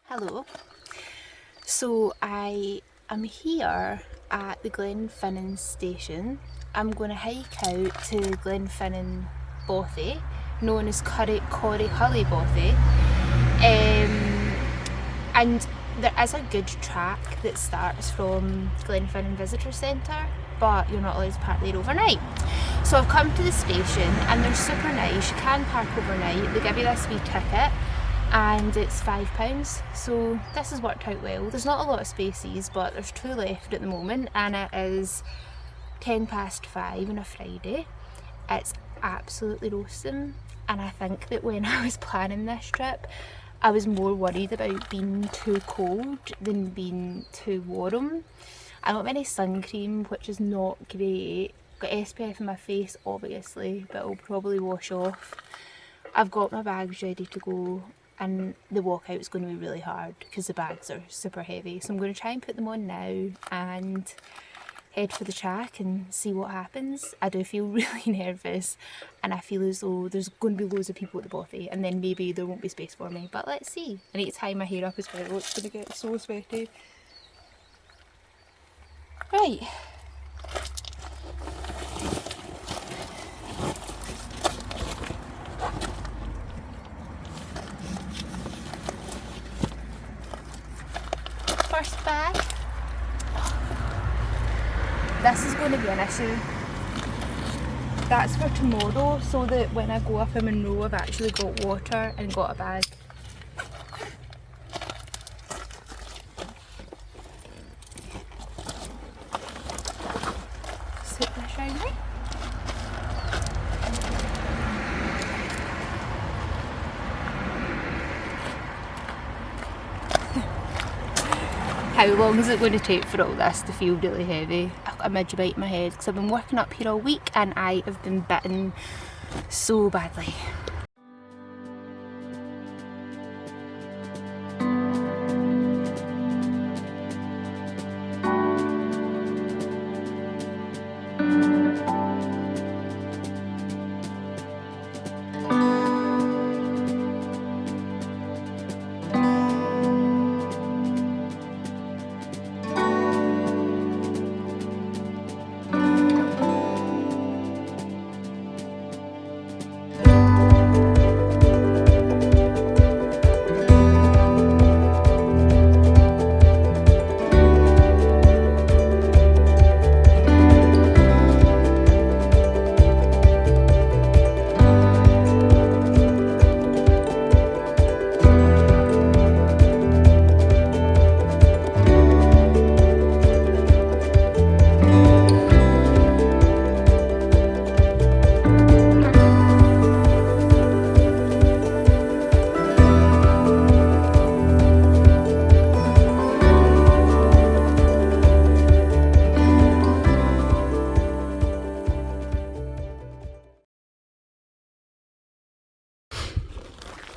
Hello. So I am here at the Glenfinnan station. I'm going to hike out to Glenfinnan Bothy, known as Corryhully Bothy. And there is a good track that starts from Glenfinnan Visitor Centre, but you're not allowed to park there overnight. So I've come to the station and they're super nice. You can park overnight. They give you this wee ticket and it's £5, so this has worked out well. There's not a lot of spaces, but there's 2 left at the moment, and it is 5:10 on a Friday. It's absolutely roasting, and I think that when I was planning this trip I was more worried about being too cold than being too warm. I don't have any sun cream, which is not great. Got SPF in my face obviously, but it'll probably wash off. I've got my bags ready to go, and the walkout is going to be really hard because the bags are super heavy. So I'm going to try and put them on now and head for the track and see what happens. I do feel really nervous, and I feel as though there's going to be loads of people at the Bothy, and then maybe there won't be space for me, but let's see. I need to tie my hair up as well. It's going to get so sweaty. Right. First bag. This is going to be an issue. That's for tomorrow, so that when I go up in Monroe I've actually got water and got a bag. Sit this round me. How long is it going to take for all this to feel really heavy? I've got a midge bite in my head because I've been working up here all week and I have been bitten so badly.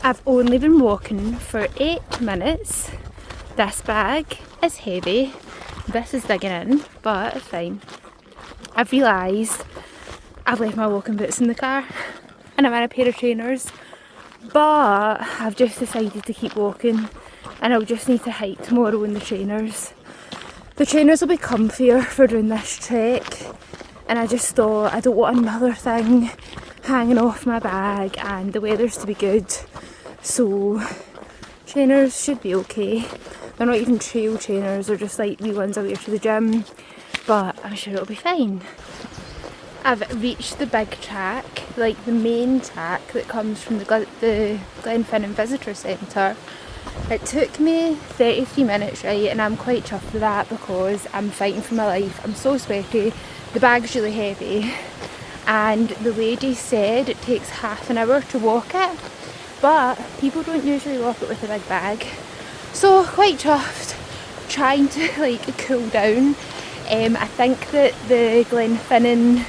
I've only been walking for 8 minutes. This bag is heavy. This is digging in, but it's fine. I've realised I've left my walking boots in the car and I'm in a pair of trainers, but I've just decided to keep walking and I'll just need to hike tomorrow in the trainers. The trainers will be comfier for doing this trek, and I just thought I don't want another thing hanging off my bag, and the weather's to be good. So trainers should be okay. They're not even trail trainers, they're just like the ones I wear to the gym, but I'm sure it'll be fine. I've reached the big track, like the main track that comes from the Glenfinnan Visitor Centre. It took me 33 minutes, right, and I'm quite chuffed with that because I'm fighting for my life. I'm so sweaty, the bag's really heavy, and the lady said it takes half an hour to walk it. But people don't usually walk it with a big bag, so quite chuffed. Trying to like cool down. I think that the Glenfinnan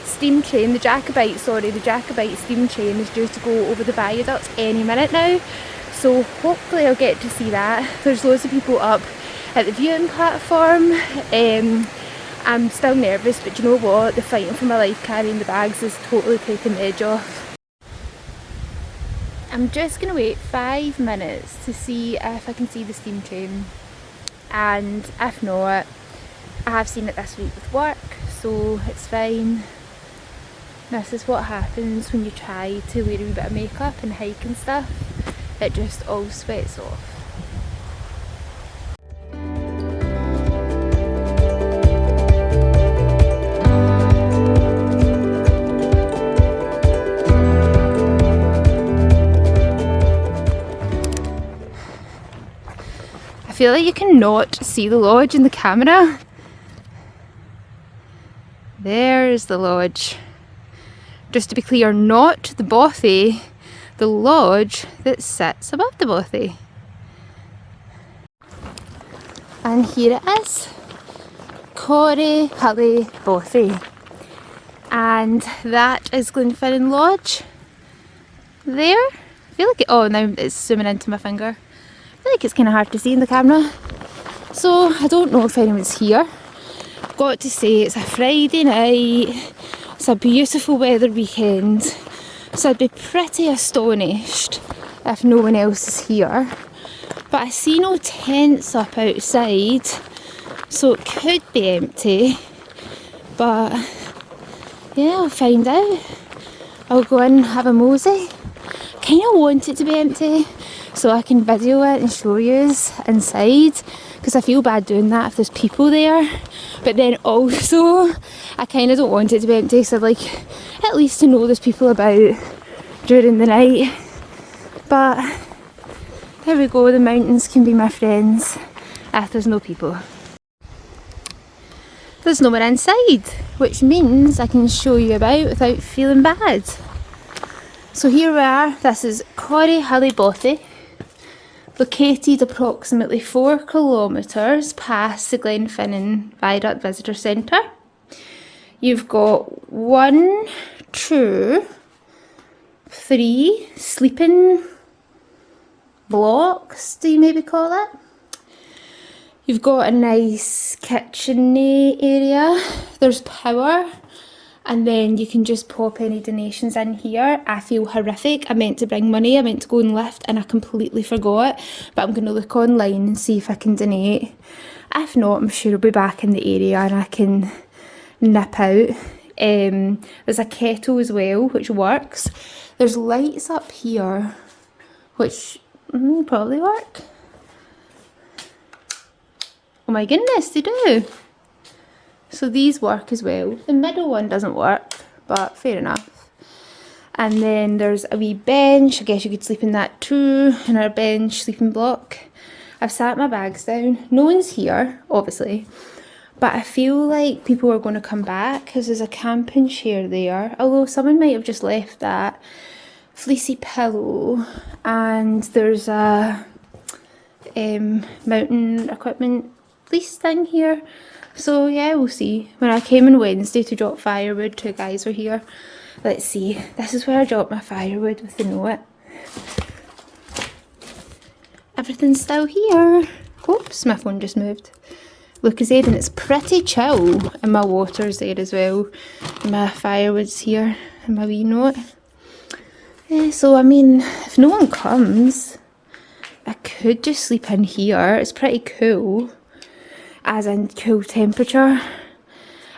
steam train, the Jacobite steam train is due to go over the viaduct any minute now, so hopefully I'll get to see that. There's loads of people up at the viewing platform. I'm still nervous, but you know what, the fighting for my life carrying the bags is totally taking the edge off. I'm just going to wait 5 minutes to see if I can see the steam train, and if not, I have seen it this week with work, so it's fine. This is what happens when you try to wear a wee bit of makeup and hike and stuff. It just all sweats off. I feel like you cannot see the lodge in the camera. There's the lodge. Just to be clear, not the Bothy, the lodge that sits above the Bothy. And here it is, Corryhully Bothy. And that is Glenfinnan Lodge. There. I feel like oh, now it's zooming into my finger. I feel like it's kind of hard to see in the camera. So I don't know if anyone's here. I've got to say it's a Friday night. It's a beautiful weather weekend. So I'd be pretty astonished if no one else is here. But I see no tents up outside, so it could be empty. But yeah, I'll find out. I'll go in and have a mosey. Kind of want it to be empty so I can video it and show you inside, because I feel bad doing that if there's people there. But then also I kind of don't want it to be empty, so I'd like at least to know there's people about during the night. But there we go, the mountains can be my friends if there's no people. There's no one inside, which means I can show you about without feeling bad. So here we are. This is Corryhully Bothy, located approximately 4 kilometres past the Glenfinnan Viaduct Visitor Centre. You've got 1, 2, 3 sleeping blocks, do you maybe call it? You've got a nice kitchen area. There's power. And then you can just pop any donations in here. I feel horrific. I meant to bring money. I meant to go and lift and I completely forgot. But I'm going to look online and see if I can donate. If not, I'm sure I'll be back in the area and I can nip out. There's a kettle as well, which works. There's lights up here, which probably work. Oh my goodness, they do. So these work as well. The middle one doesn't work, but fair enough. And then there's a wee bench. I guess you could sleep in that too, in our bench sleeping block. I've sat my bags down. No one's here, obviously. But I feel like people are going to come back because there's a camping chair there. Although someone might have just left that fleecy pillow. And there's a mountain equipment fleece thing here. So yeah, we'll see. When I came on Wednesday to drop firewood, 2 guys were here. Let's see. This is where I dropped my firewood with the note. Everything's still here. Oops, my phone just moved. Look, as and it's pretty chill. And my water's there as well. And my firewood's here. And my wee note. So I mean, if no one comes, I could just sleep in here. It's pretty cool. As in cool temperature.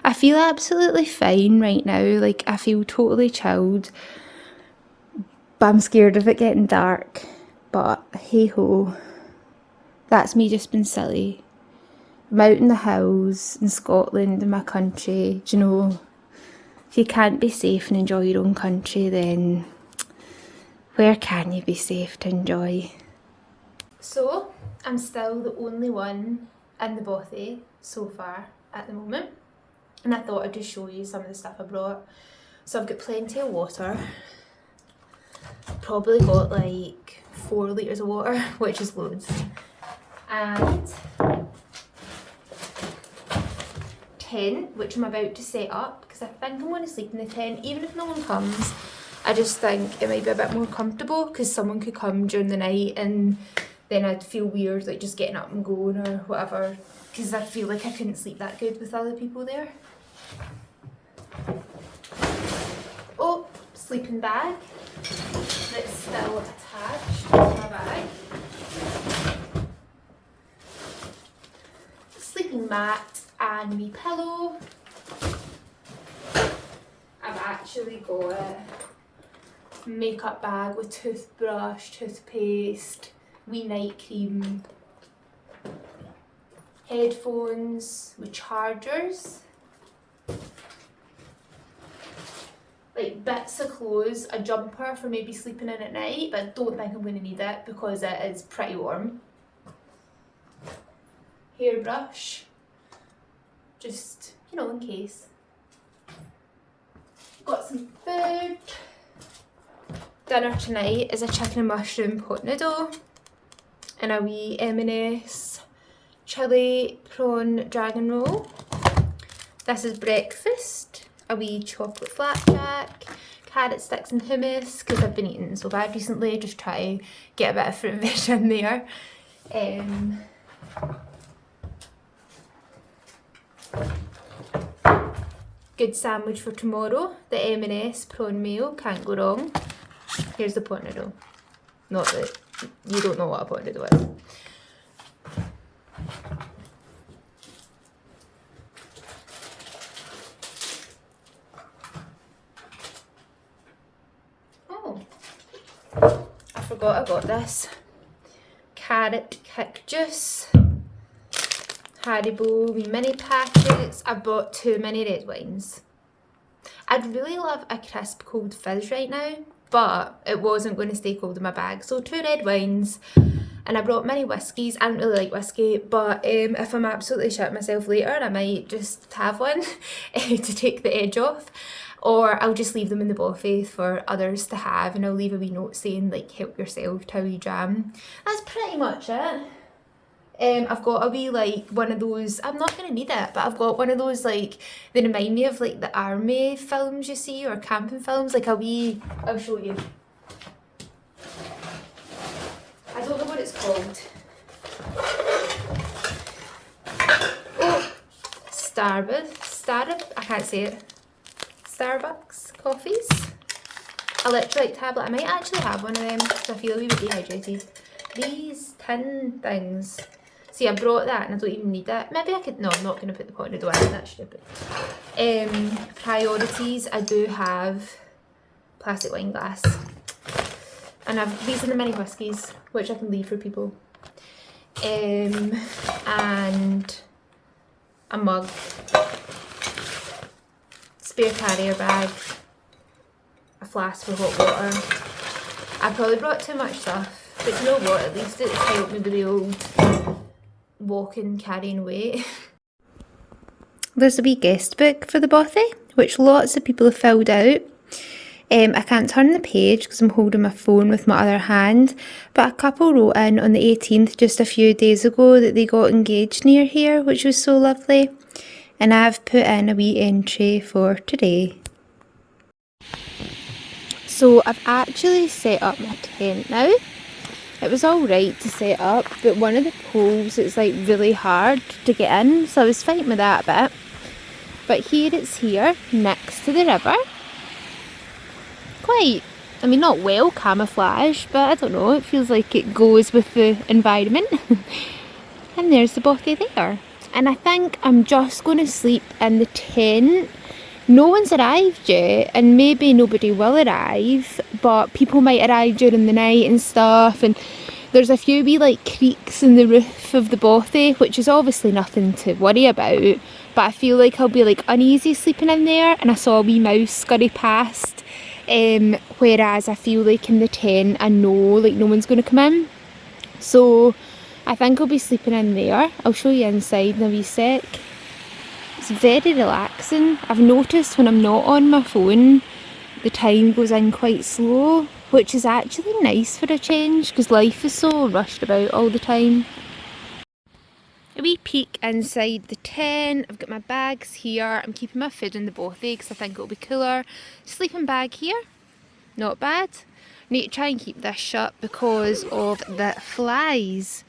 I feel absolutely fine right now. Like, I feel totally chilled. But I'm scared of it getting dark. But hey ho. That's me just being silly. I'm out in the hills in Scotland, in my country. Do you know, if you can't be safe and enjoy your own country, then where can you be safe to enjoy? So, I'm still the only one in the Bothy so far at the moment, and I thought I'd just show you some of the stuff I brought. So I've got plenty of water. Probably got like 4 litres of water, which is loads. And tent, which I'm about to set up because I think I'm going to sleep in the tent even if no one comes. I just think it might be a bit more comfortable because someone could come during the night and then I'd feel weird like just getting up and going or whatever, because I feel like I couldn't sleep that good with other people there. Oh, sleeping bag. that's still attached to my bag. Sleeping mat and wee pillow. I've actually got a makeup bag with toothbrush, toothpaste, wee night cream, headphones with chargers, like bits of clothes, a jumper for maybe sleeping in at night, but I don't think I'm going to need it because it is pretty warm. Hairbrush, just, you know, in case. Got some food. Dinner tonight is a chicken and mushroom pot noodle and a wee M&S chili prawn dragon roll. This is breakfast, a wee chocolate flapjack, carrot sticks and hummus because I've been eating so bad recently, just try to get a bit of fruit and veg in there. Good sandwich for tomorrow, the M&S prawn mayo, can't go wrong. Here's the pot noodle. Not that you don't know what a pot noodle is. Oh, I forgot I got this. Carrot kick juice. Haribo wee mini packets. I bought 2 mini red wines. I'd really love a crisp cold fizz right now, but it wasn't going to stay cold in my bag. So 2 red wines, and I brought mini whiskies. I don't really like whiskey, but if I'm absolutely shit myself later, I might just have one to take the edge off. Or I'll just leave them in the bothy for others to have, and I'll leave a wee note saying like help yourself to a wee dram. That's pretty much it. I've got a wee like one of those, I'm not going to need it, but I've got one of those like, they remind me of like the army films you see, or camping films, like a wee, I'll show you. I don't know what it's called. Oh, Starbucks, I can't say it. Starbucks coffees. Electrolyte tablet. I might actually have one of them because I feel a wee bit dehydrated. These tin things. See, I brought that and I don't even need it. Maybe I could, no, I'm not going to put the pot noodle in, that's stupid. Priorities, I do have plastic wine glass. And these are the mini whiskies, which I can leave for people. And a mug. Spare carrier bag. A flask for hot water. I probably brought too much stuff, but you know what, at least it's helped me with the old walking, carrying weight. There's a wee guest book for the Bothy, which lots of people have filled out. I can't turn the page because I'm holding my phone with my other hand, but a couple wrote in on the 18th, just a few days ago, that they got engaged near here, which was so lovely. And I've put in a wee entry for today. So I've actually set up my tent now. It was alright to set up, but one of the poles is like really hard to get in, so I was fighting with that a bit. But here it's here, next to the river. Quite, I mean, not well camouflaged, but I don't know, it feels like it goes with the environment. And there's the Bothy there. And I think I'm just going to sleep in the tent. No one's arrived yet, and maybe nobody will arrive, but people might arrive during the night and stuff, and there's a few wee like creaks in the roof of the Bothy, which is obviously nothing to worry about, but I feel like I'll be like uneasy sleeping in there. And I saw a wee mouse scurry past, whereas I feel like in the tent I know like no one's going to come in, so I think I'll be sleeping in there. I'll show you inside in a wee sec. It's very relaxing. I've noticed when I'm not on my phone, the time goes in quite slow, which is actually nice for a change because life is so rushed about all the time. A wee peek inside the tent. I've got my bags here. I'm keeping my food in the Bothy because I think it'll be cooler. Sleeping bag here, not bad. Need to try and keep this shut because of the flies.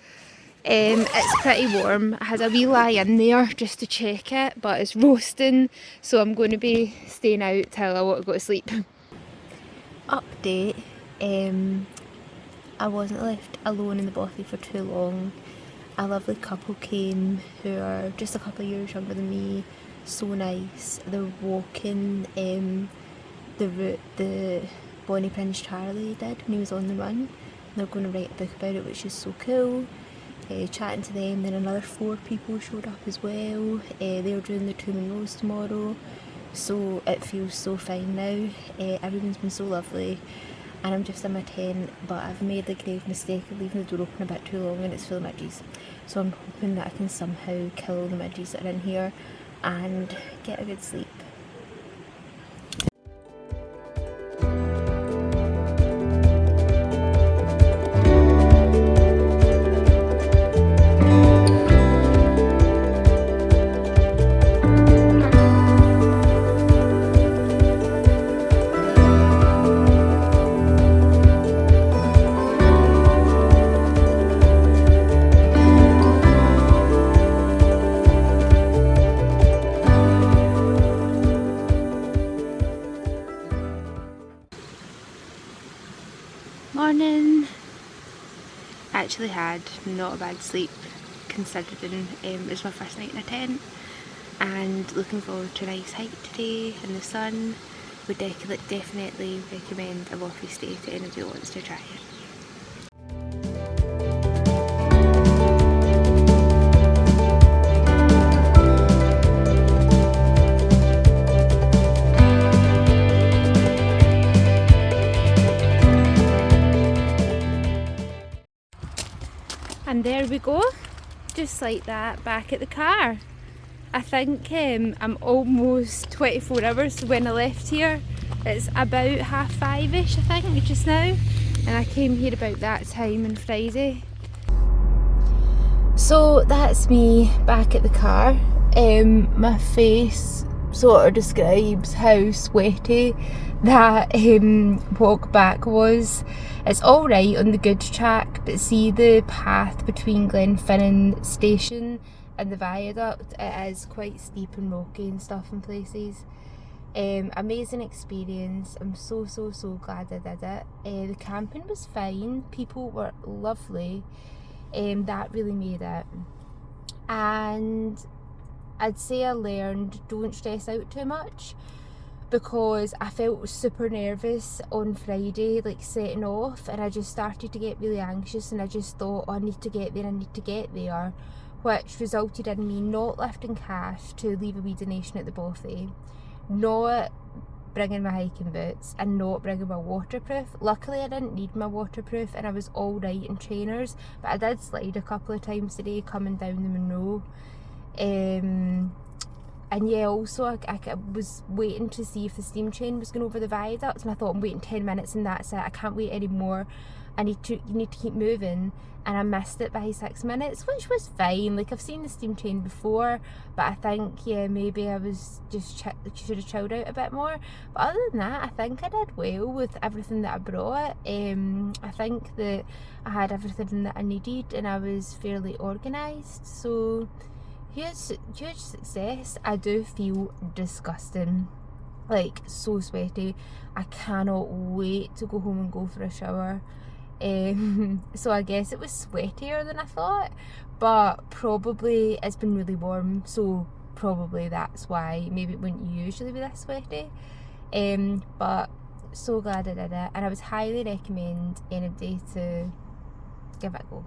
It's pretty warm. I had a wee lie in there just to check it, but it's roasting, so I'm going to be staying out till I want to go to sleep. Update. I wasn't left alone in the Bothy for too long. A lovely couple came who are just a couple of years younger than me, so nice. They're walking the route the Bonnie Prince Charlie did when he was on the run. They're going to write a book about it, which is so cool. Chatting to them, then another 4 people showed up as well. They're doing the 2 Monroes tomorrow, so it feels so fine now. Everyone's been so lovely, and I'm just in my tent, but I've made the grave mistake of leaving the door open a bit too long and it's full of midges. So I'm hoping that I can somehow kill the midges that are in here and get a good sleep. Morning. Actually had not a bad sleep considering it was my first night in a tent, and looking forward to a nice hike today in the sun. Would definitely recommend a Bothy stay to anybody who wants to try it. And there we go, just like that, back at the car. I think I'm almost 24 hours, so when I left here it's about 5:30ish I think just now, and I came here about that time on Friday. So that's me back at the car. My face sort of describes how sweaty that walk back was. It's alright on the good track, but see the path between Glenfinnan station and the viaduct, it is quite steep and rocky and stuff in places. Amazing experience. I'm so glad I did it. The camping was fine, people were lovely, that really made it. And I'd say I learned don't stress out too much, because I felt super nervous on Friday, like setting off, and I just started to get really anxious, and I just thought, oh, I need to get there, which resulted in me not lifting cash to leave a wee donation at the Bothy, not bringing my hiking boots, and not bringing my waterproof. Luckily I didn't need my waterproof and I was alright in trainers, but I did slide a couple of times today coming down the Monroe. And yeah, also I was waiting to see if the steam train was going over the viaduct, and I thought, I'm waiting 10 minutes and that's it, I can't wait anymore, you need to keep moving, and I missed it by 6 minutes, which was fine. Like, I've seen the steam train before, but I think, yeah, maybe I was just should have chilled out a bit more. But other than that, I think I did well with everything that I brought. I think that I had everything that I needed and I was fairly organised, so huge success. I do feel disgusting, like so sweaty. I cannot wait to go home and go for a shower. So I guess it was sweatier than I thought, but probably it's been really warm, so probably that's why. Maybe it wouldn't usually be this sweaty, but so glad I did it, and I would highly recommend anybody to give it a go.